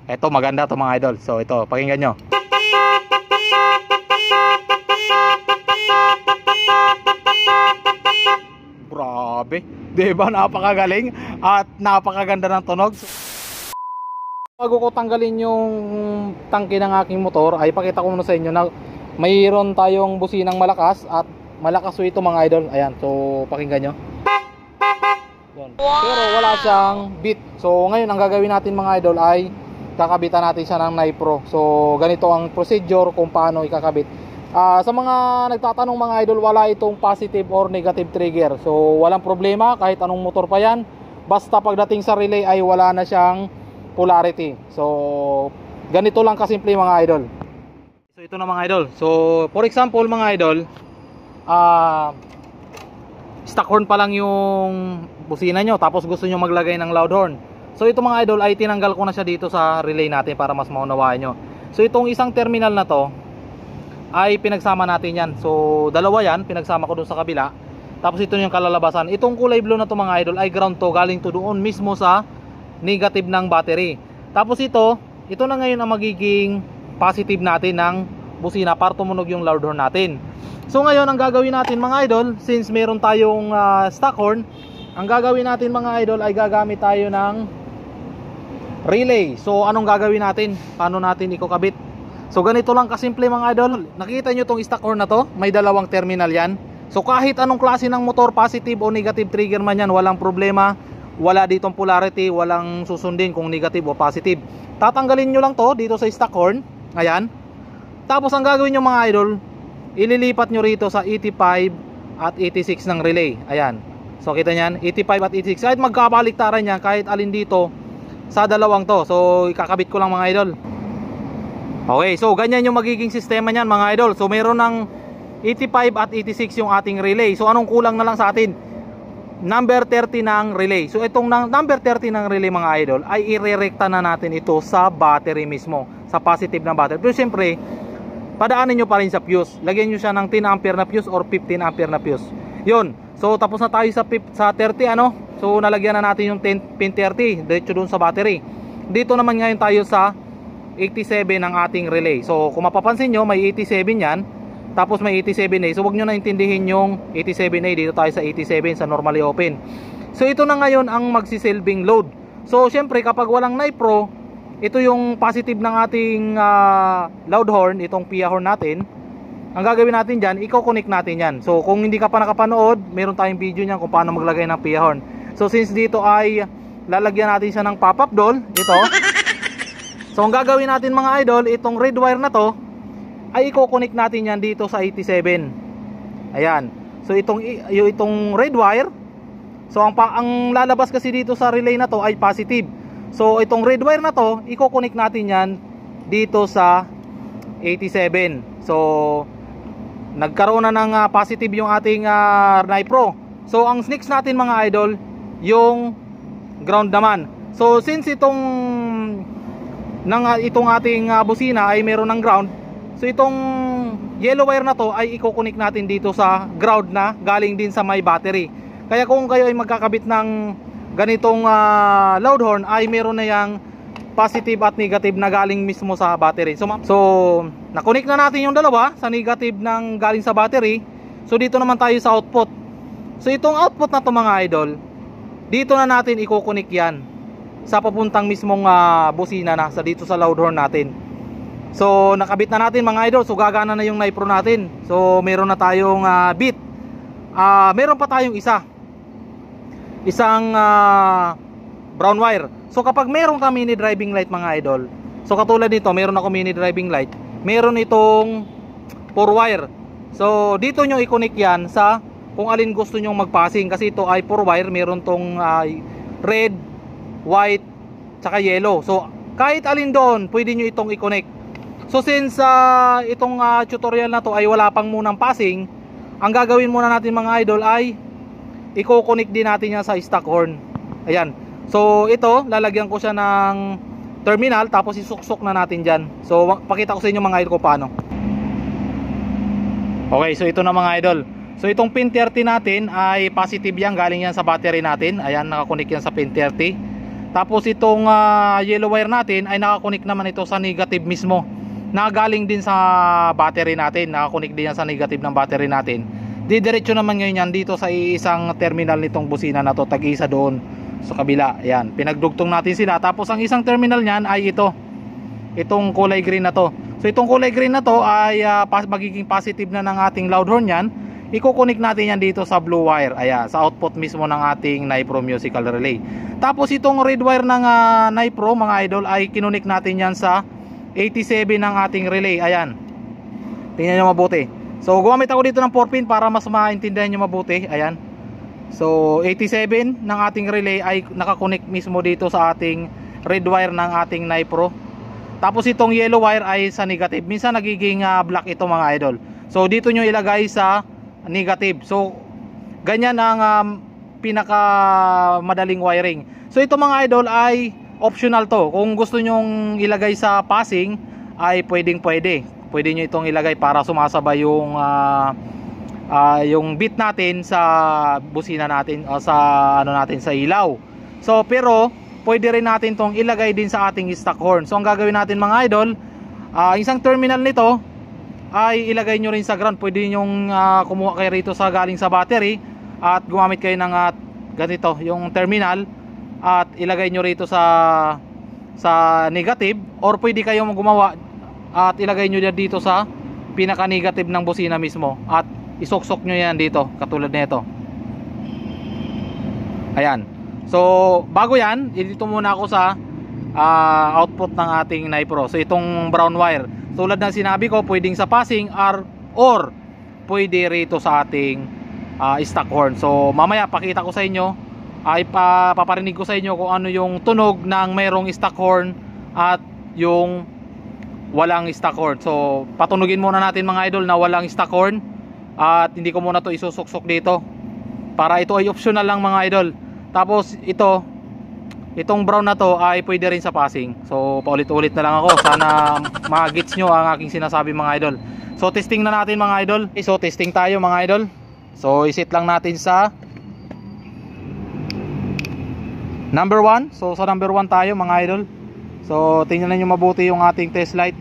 Ito maganda to mga idol. So ito, pakinggan nyo. Grabe, diba? Napakagaling at napakaganda ng tunog. Bago ko tanggalin yung tangke ng aking motor, ay pakita ko muna sa inyo na mayroon tayong businang malakas. At malakas ito mga idol. Ayan, so pakinggan nyo. Wow. Pero wala siyang beat. So ngayon ang gagawin natin mga idol ay kakabitan natin siya ng Nipro. So ganito ang procedure kung paano ikakabit. Sa mga nagtatanong mga idol, wala itong positive or negative trigger. So walang problema kahit anong motor pa yan. Basta pagdating sa relay ay wala na siyang polarity. So ganito lang kasimple mga idol. So ito na mga idol. So for example mga idol, stock horn pa lang yung busina nyo, tapos gusto nyo maglagay ng loud horn. So ito mga idol ay tinanggal ko na siya dito sa relay natin para mas maunawaan nyo. So itong isang terminal na to ay pinagsama natin yan. So dalawa yan, pinagsama ko doon sa kabila. Tapos ito yung kalalabasan. Itong kulay blue na to mga idol ay ground to, galing to doon mismo sa negative ng battery. Tapos ito na ngayon ang magiging positive natin ng busina para tumunog yung loud horn natin. So ngayon ang gagawin natin mga idol, since meron tayong stock horn, ang gagawin natin mga idol ay gagamit tayo ng relay. So anong gagawin natin? Paano natin ikakabit? So ganito lang kasimple mga idol. Nakita nyo tong stock horn na to? May dalawang terminal yan. So kahit anong klase ng motor, positive o negative trigger man yan, walang problema. Wala ditong polarity, walang susundin kung negative o positive. Tatanggalin nyo lang to dito sa stock horn. Ayan. Tapos ang gagawin nyo mga idol, ililipat nyo rito sa 85 at 86 ng relay. Ayan. So kita nyan, 85 at 86. Kahit magkabaliktaran yan, kahit alin dito sa dalawang to. So ikakabit ko lang mga idol. Okay, so ganyan yung magiging sistema nyan mga idol. So meron ng 85 at 86 yung ating relay. So anong kulang na lang sa atin? Number 30 ng relay. So itong number 30 ng relay mga idol ay irerekta na natin ito sa battery mismo, sa positive ng battery. Pero siyempre padaanin nyo pa rin sa fuse. Lagyan nyo siya ng 10 ampere na fuse or 15 ampere na fuse. Yun. So tapos na tayo sa 30 ano. So nalagyan na natin yung pin 30 diretso doon sa battery. Dito naman ngayon tayo sa 87 ng ating relay. So kung mapapansin nyo, may 87 yan. Tapos may 87A. So wag nyo na intindihin yung 87A. Dito tayo sa 87 sa normally open. So ito na ngayon ang magsisilbing load. So syempre kapag walang Nipro, ito yung positive ng ating loud horn, itong PIA horn natin. Ang gagawin natin dyan, i-connect natin yan. So kung hindi ka pa nakapanood, meron tayong video nyan kung paano maglagay ng PIA horn. So since dito ay lalagyan natin siya ng pop-up doll, ito. So ang gagawin natin mga idol, itong red wire na to ay i-connect natin yan dito sa 87. Ayan. So itong red wire, so ang lalabas kasi dito sa relay na to ay positive. So itong red wire na to, i-connect natin yan dito sa 87. So nagkaroon na ng positive yung ating Nipro. So ang next natin mga idol, yung ground naman. So since itong ating busina ay meron ng ground, so itong yellow wire na to ay i-connect natin dito sa ground na galing din sa may battery. Kaya kung kayo ay magkakabit ng ganitong loud horn ay meron na yang positive at negative na galing mismo sa battery. So na-connect na natin yung dalawa sa negative ng galing sa battery. So dito naman tayo sa output. So itong output na to mga idol, dito na natin i-connect yan sa papuntang mismong busina na sa dito sa loud horn natin. So nakabit na natin mga idol. So gagana na yung Nipro natin. So meron na tayong beat. Meron pa tayong isang brown wire. So kapag meron ka mini driving light mga idol, so katulad nito, meron ako mini driving light, meron itong 4 wire. So dito nyo i-connect yan sa kung alin gusto nyo magpassing. Kasi ito ay 4 wire, meron tong red, white, tsaka yellow. So kahit alin doon, pwede nyo itong i-connect. So since itong tutorial na to ay wala pang munang passing, ang gagawin muna natin mga idol ay i-connect din natin yan sa stock horn. Ayan. So ito, lalagyan ko siya ng terminal, tapos isuksok na natin dyan. So pakita ko sa inyo mga idol ko paano. Okay, so ito na mga idol. So itong pin 30 natin ay positive yan, galing yan sa battery natin. Ayan, nakakonect yan sa pin 30. Tapos itong yellow wire natin ay nakakonik naman ito sa negative mismo, na galing din sa battery natin. Nakakonik din yan sa negative ng battery natin. Didiretso naman ngayon yan dito sa isang terminal nitong busina na to, tag-isa doon sa kabila. Ayan, pinagdugtong natin sila. Tapos ang isang terminal niyan ay itong kulay green na to. So itong kulay green na to ay magiging positive na ng ating loud horn yan. Iko-connect natin yan dito sa blue wire, ayan, sa output mismo ng ating Nipro musical relay. Tapos itong red wire ng Nipro mga idol ay kinonik natin yan sa 87 ng ating relay. Ayan, tingnan nyo mabuti. So gumamit ako dito ng 4 pin para mas maintindihan nyo mabuti. Ayan, so 87 ng ating relay ay nakakonek mismo dito sa ating red wire ng ating Nipro. Tapos itong yellow wire ay sa negative. Minsan nagiging black ito mga idol. So dito nyo ilagay sa negative. So ganyan ang pinaka madaling wiring. So ito mga idol ay optional to. Kung gusto nyong ilagay sa passing ay pwede nyo itong ilagay para sumasabay yung beat natin sa busina natin o sa natin sa ilaw. So pero pwede rin natin tong ilagay din sa ating stock horn. So ang gagawin natin mga idol, isang terminal nito ay ilagay nyo rin sa ground. Pwede nyong kumuha kayo rito sa galing sa battery at gumamit kayo ng ganito yung terminal at ilagay nyo rito sa negative, or pwede kayong gumawa at ilagay nyo dito sa pinaka negative ng busina mismo at isuksok nyo yan dito katulad nito. Ayan, so bago yan, dito muna ako sa output ng ating Nipro. So itong brown wire, tulad ng sinabi ko, pwedeng sa passing or pwede rito sa ating stock horn. So mamaya pakita ko sa inyo, ay paparinig ko sa inyo kung ano yung tunog ng mayroong stock horn at yung walang stock horn. So patunugin muna natin mga idol na walang stock horn at hindi ko muna to isusuksok dito para ito ay optional lang mga idol. Tapos itong brown na to ay pwede rin sa passing. So paulit-ulit na lang ako, sana ma-gets nyo ang aking sinasabi mga idol. So testing na natin mga idol. So testing tayo mga idol. So isit lang natin sa number 1. So sa number 1 tayo mga idol. So tingnan niyo mabuti yung ating test light.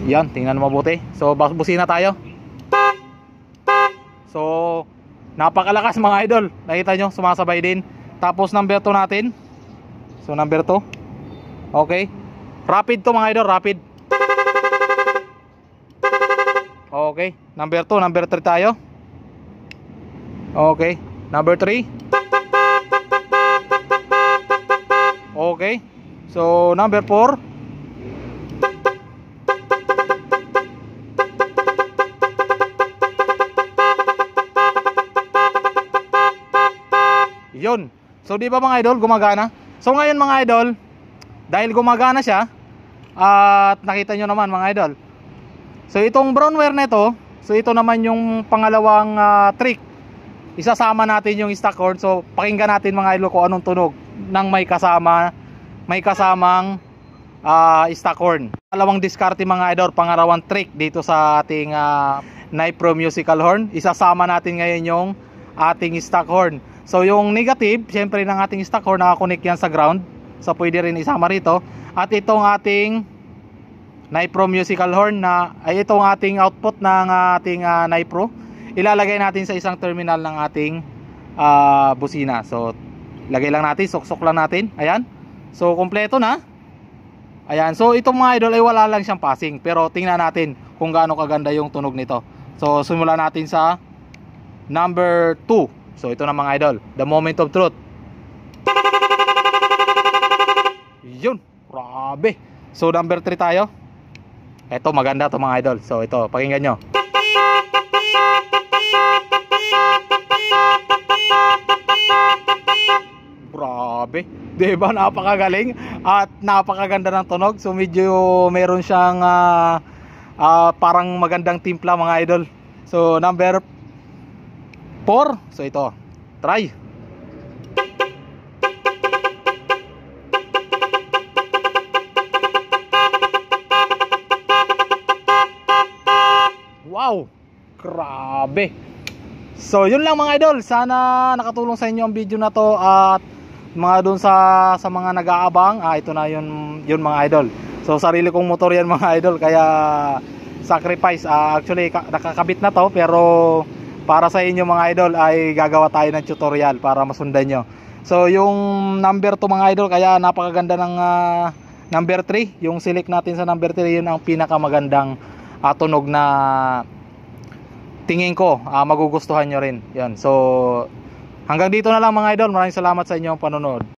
Yan, tingnan mabuti. So busina tayo. So napakalakas mga idol. Nakita nyo, sumasabay din. Tapos number 2 natin. So number 2. Okay. Rapid to mga idol, rapid. Okay. Number 2, number 3 tayo. Okay. Number 3. Okay. So number 4. Yun. So di ba mga idol, gumagana? So ngayon mga idol, dahil gumagana siya at nakita nyo naman mga idol. So itong brown wire nito, so ito naman yung pangalawang trick. Isasama natin yung stock horn. So pakinggan natin mga idol kung anong tunog ng may kasamang stock horn. Dalawang diskarte mga idol, pangalawang trick dito sa ating Nipro musical horn. Isasama natin ngayon yung ating stock horn. So yung negative, syempre ng ating stock horn, nakakonek yan sa ground. So pwede rin isama rito. At itong ating Nipro musical horn na ay itong ating output ng ating Nipro, ilalagay natin sa isang terminal ng ating busina. So lagay lang natin, suksok lang natin. Ayan. So kompleto na. Ayan. So itong mga idol ay wala lang siyang passing, pero tingnan natin kung gaano kaganda yung tunog nito. So simulan natin sa number 2. So ito na mga idol, the moment of truth. Yun, grabe. So number 3 tayo. Ito maganda to mga idol. So ito, pakinggan nyo. Grabe, diba? Napakagaling at napakaganda ng tunog. So medyo meron siyang parang magandang timpla mga idol. So number 4. So ito, try. Wow, grabe. So yun lang mga idol, sana nakatulong sa inyo ang video na to at mga doon sa mga nag-aabang, ito na yun mga idol. So sarili kong motor yan mga idol, kaya sacrifice. Actually nakakabit na to, pero para sa inyo mga idol ay gagawa tayo ng tutorial para masundan nyo. So yung number 2 mga idol, kaya napakaganda ng number 3. Yung select natin sa number 3, yun ang pinakamagandang tunog na tingin ko magugustuhan nyo rin. Yan. So hanggang dito na lang mga idol. Maraming salamat sa inyong panonood.